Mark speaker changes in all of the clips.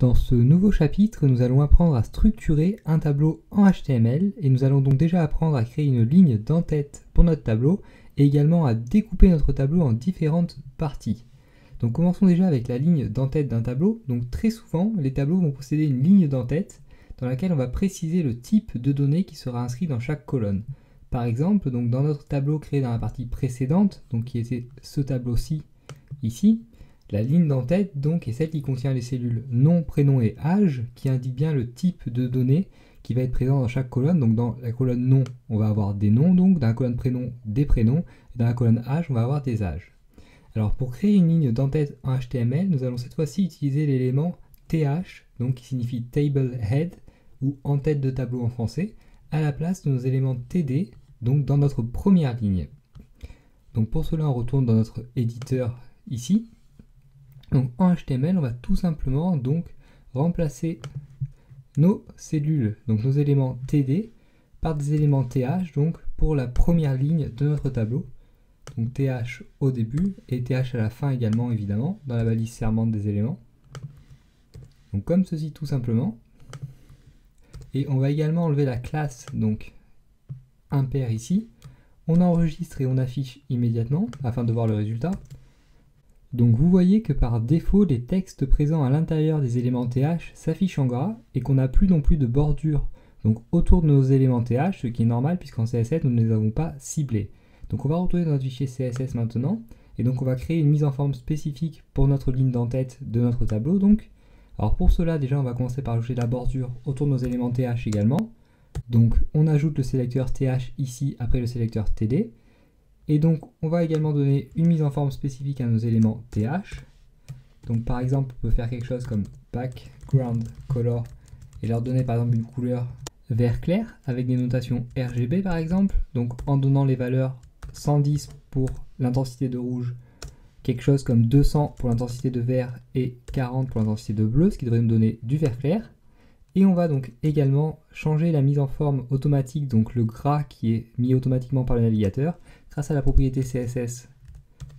Speaker 1: Dans ce nouveau chapitre, nous allons apprendre à structurer un tableau en HTML et nous allons donc déjà apprendre à créer une ligne d'en-tête pour notre tableau et également à découper notre tableau en différentes parties. Donc commençons déjà avec la ligne d'en-tête d'un tableau. Donc très souvent, les tableaux vont posséder une ligne d'en-tête dans laquelle on va préciser le type de données qui sera inscrit dans chaque colonne. Par exemple, donc dans notre tableau créé dans la partie précédente, donc qui était ce tableau-ci, ici, la ligne d'en-tête donc est celle qui contient les cellules nom, prénom et âge, qui indiquent bien le type de données qui va être présent dans chaque colonne. Donc dans la colonne nom, on va avoir des noms, donc dans la colonne prénom, des prénoms, et dans la colonne âge, on va avoir des âges. Alors pour créer une ligne d'en-tête en HTML, nous allons cette fois-ci utiliser l'élément TH, donc qui signifie Table Head, ou en-tête de tableau en français, à la place de nos éléments TD, donc dans notre première ligne. Donc pour cela, on retourne dans notre éditeur ici. Donc en HTML, on va tout simplement donc remplacer nos cellules, donc nos éléments TD, par des éléments TH, donc pour la première ligne de notre tableau. Donc TH au début et TH à la fin également, évidemment, dans la balise servante des éléments. Donc comme ceci tout simplement. Et on va également enlever la classe, donc impair ici. On enregistre et on affiche immédiatement afin de voir le résultat. Donc vous voyez que par défaut, les textes présents à l'intérieur des éléments TH s'affichent en gras et qu'on n'a plus non plus de bordure donc autour de nos éléments TH, ce qui est normal puisqu'en CSS nous ne les avons pas ciblés. Donc on va retourner dans notre fichier CSS maintenant et donc on va créer une mise en forme spécifique pour notre ligne d'en-tête de notre tableau. Donc, alors pour cela déjà on va commencer par ajouter la bordure autour de nos éléments TH également. Donc on ajoute le sélecteur TH ici après le sélecteur TD. Et donc, on va également donner une mise en forme spécifique à nos éléments TH. Donc, par exemple, on peut faire quelque chose comme background color et leur donner par exemple une couleur vert clair avec des notations RGB par exemple. Donc, en donnant les valeurs 110 pour l'intensité de rouge, quelque chose comme 200 pour l'intensité de vert et 40 pour l'intensité de bleu, ce qui devrait nous donner du vert clair. Et on va donc également changer la mise en forme automatique, donc le gras qui est mis automatiquement par le navigateur, grâce à la propriété CSS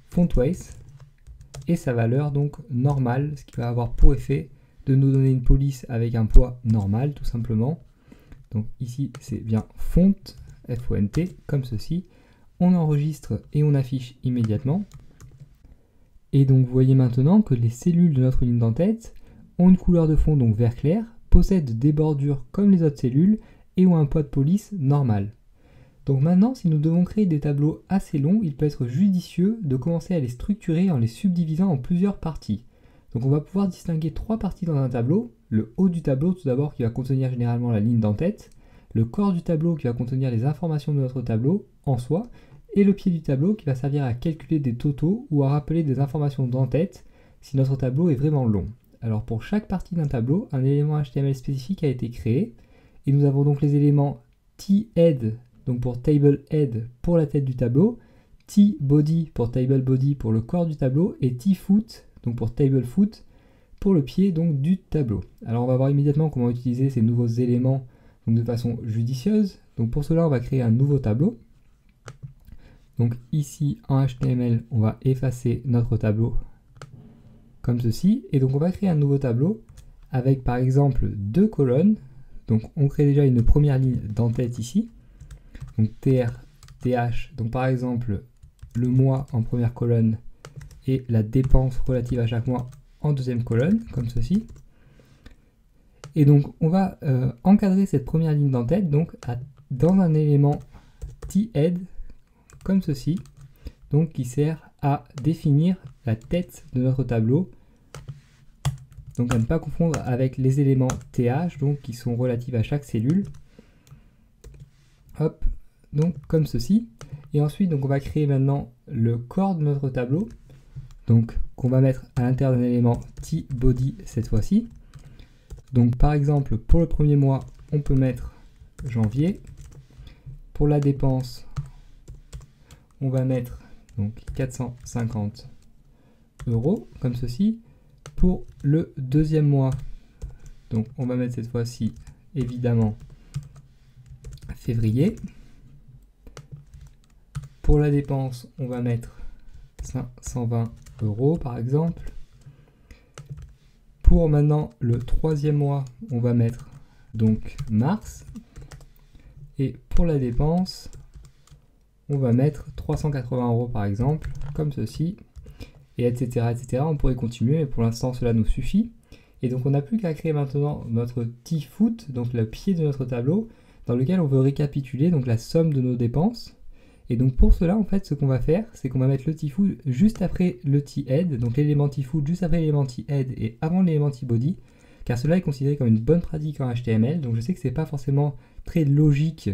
Speaker 1: FontWeight et sa valeur donc normale, ce qui va avoir pour effet de nous donner une police avec un poids normal tout simplement. Donc ici c'est bien font, F-O-N-T, comme ceci. On enregistre et on affiche immédiatement. Et donc vous voyez maintenant que les cellules de notre ligne d'en-tête ont une couleur de fond donc vert clair, possèdent des bordures comme les autres cellules et ont un poids de police normal. Donc maintenant, si nous devons créer des tableaux assez longs, il peut être judicieux de commencer à les structurer en les subdivisant en plusieurs parties. Donc on va pouvoir distinguer trois parties dans un tableau. Le haut du tableau tout d'abord qui va contenir généralement la ligne d'en-tête, le corps du tableau qui va contenir les informations de notre tableau en soi, et le pied du tableau qui va servir à calculer des totaux ou à rappeler des informations d'en-tête si notre tableau est vraiment long. Alors pour chaque partie d'un tableau, un élément HTML spécifique a été créé, et nous avons donc les éléments tHead, donc pour table head pour la tête du tableau, tBody pour table body pour le corps du tableau, et tFoot, donc pour table foot, pour le pied donc du tableau. Alors on va voir immédiatement comment utiliser ces nouveaux éléments donc de façon judicieuse. Donc pour cela, on va créer un nouveau tableau. Donc ici en HTML, on va effacer notre tableau comme ceci, et donc on va créer un nouveau tableau avec par exemple deux colonnes. Donc on crée déjà une première ligne d'en-tête ici, donc TR, TH, donc par exemple le mois en première colonne et la dépense relative à chaque mois en deuxième colonne, comme ceci. Et donc on va encadrer cette première ligne d'en-tête donc dans un élément tHead, comme ceci, donc qui sert à définir la tête de notre tableau, donc à ne pas confondre avec les éléments TH, donc qui sont relatifs à chaque cellule. Hop, donc comme ceci. Et ensuite, donc on va créer maintenant le corps de notre tableau, donc qu'on va mettre à l'intérieur d'un élément tBody cette fois-ci. Donc par exemple, pour le premier mois, on peut mettre janvier. Pour la dépense, on va mettre donc 450 €, comme ceci. Pour le deuxième mois, donc on va mettre cette fois-ci évidemment février. Pour la dépense, on va mettre 520 € par exemple. Pour maintenant le troisième mois, on va mettre donc mars. Et pour la dépense, on va mettre 380 € par exemple, comme ceci, et etc. etc. On pourrait continuer, mais pour l'instant cela nous suffit. Et donc on n'a plus qu'à créer maintenant notre T-foot, donc le pied de notre tableau, dans lequel on veut récapituler donc la somme de nos dépenses. Et donc pour cela, en fait, ce qu'on va faire, c'est qu'on va mettre le T-foot juste après le T-head, donc l'élément T-foot juste après l'élément T-head et avant l'élément T-body, car cela est considéré comme une bonne pratique en HTML. Donc je sais que c'est pas forcément très logique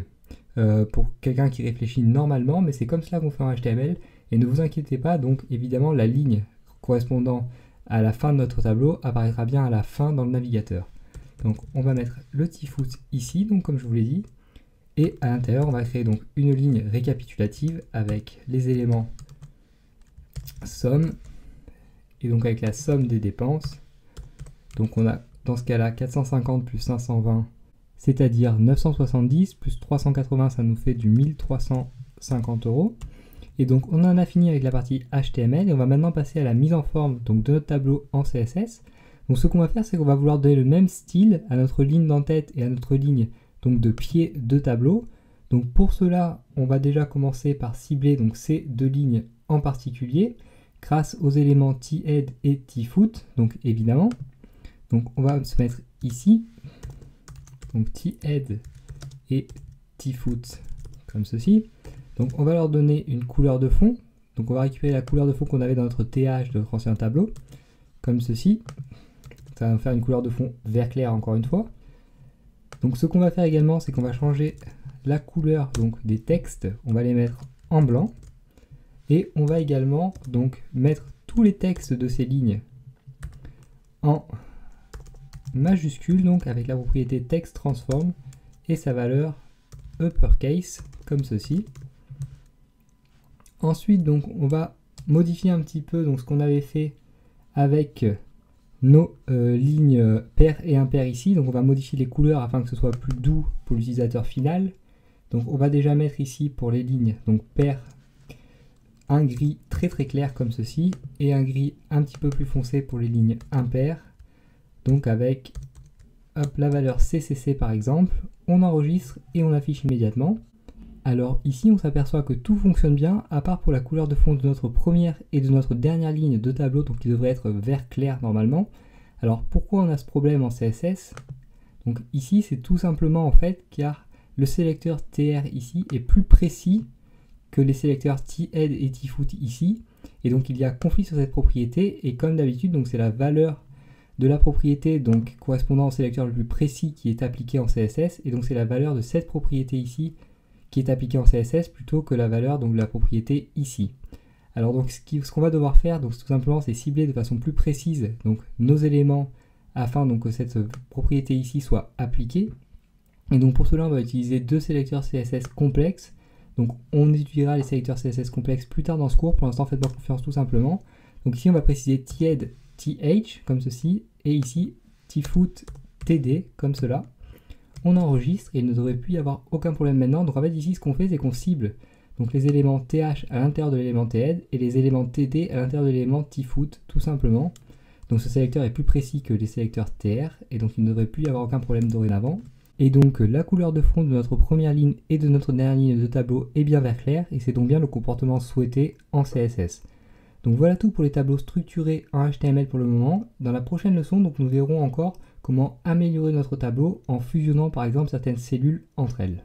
Speaker 1: pour quelqu'un qui réfléchit normalement, mais c'est comme cela qu'on fait en HTML. Et ne vous inquiétez pas, donc évidemment la ligne correspondant à la fin de notre tableau apparaîtra bien à la fin dans le navigateur. Donc on va mettre le T-foot ici, donc comme je vous l'ai dit, et à l'intérieur on va créer donc une ligne récapitulative avec les éléments somme, et donc avec la somme des dépenses. Donc on a dans ce cas là 450 plus 520, c'est-à-dire 970 plus 380, ça nous fait du 1350 €. Et donc on en a fini avec la partie HTML et on va maintenant passer à la mise en forme donc, de notre tableau en CSS. Donc ce qu'on va faire, c'est qu'on va vouloir donner le même style à notre ligne d'en-tête et à notre ligne donc, de pied de tableau. Donc pour cela, on va déjà commencer par cibler donc, ces deux lignes en particulier grâce aux éléments T-head et T-foot, donc évidemment. Donc on va se mettre ici, donc T-head et T-foot comme ceci. Donc on va leur donner une couleur de fond. Donc on va récupérer la couleur de fond qu'on avait dans notre TH de notre ancien tableau, comme ceci. Ça va nous faire une couleur de fond vert clair encore une fois. Donc ce qu'on va faire également, c'est qu'on va changer la couleur donc, des textes. On va les mettre en blanc. Et on va également donc mettre tous les textes de ces lignes en majuscule, donc avec la propriété text transform et sa valeur uppercase, comme ceci. Ensuite, donc, on va modifier un petit peu donc, ce qu'on avait fait avec nos lignes pair et impair ici. Donc, on va modifier les couleurs afin que ce soit plus doux pour l'utilisateur final. Donc, on va déjà mettre ici pour les lignes donc pair un gris très très clair comme ceci et un gris un petit peu plus foncé pour les lignes impaires. Donc, avec hop, la valeur CCC par exemple, on enregistre et on affiche immédiatement. Alors ici on s'aperçoit que tout fonctionne bien à part pour la couleur de fond de notre première et de notre dernière ligne de tableau, donc qui devrait être vert clair normalement. Alors pourquoi on a ce problème en CSS? Donc ici c'est tout simplement en fait car le sélecteur TR ici est plus précis que les sélecteurs T-head et T-foot ici, et donc il y a conflit sur cette propriété, et comme d'habitude donc c'est la valeur de la propriété donc correspondant au sélecteur le plus précis qui est appliqué en CSS, et donc c'est la valeur de cette propriété ici qui est appliquée en CSS plutôt que la valeur donc, de la propriété ici. Alors donc ce qu'on va devoir faire donc, tout simplement c'est cibler de façon plus précise donc, nos éléments afin donc, que cette propriété ici soit appliquée. Et donc pour cela on va utiliser deux sélecteurs CSS complexes. Donc on utilisera les sélecteurs CSS complexes plus tard dans ce cours, pour l'instant faites-moi confiance tout simplement. Donc ici on va préciser T-head, TH comme ceci, et ici T-foot, TD comme cela. On enregistre et il ne devrait plus y avoir aucun problème maintenant. Donc en fait ici ce qu'on fait c'est qu'on cible donc les éléments TH à l'intérieur de l'élément THead et les éléments TD à l'intérieur de l'élément TFoot tout simplement. Donc ce sélecteur est plus précis que les sélecteurs TR et donc il ne devrait plus y avoir aucun problème dorénavant. Et donc la couleur de fond de notre première ligne et de notre dernière ligne de tableau est bien vert clair et c'est donc bien le comportement souhaité en CSS. Donc voilà tout pour les tableaux structurés en HTML pour le moment. Dans la prochaine leçon, donc, nous verrons encore comment améliorer notre tableau en fusionnant par exemple certaines cellules entre elles.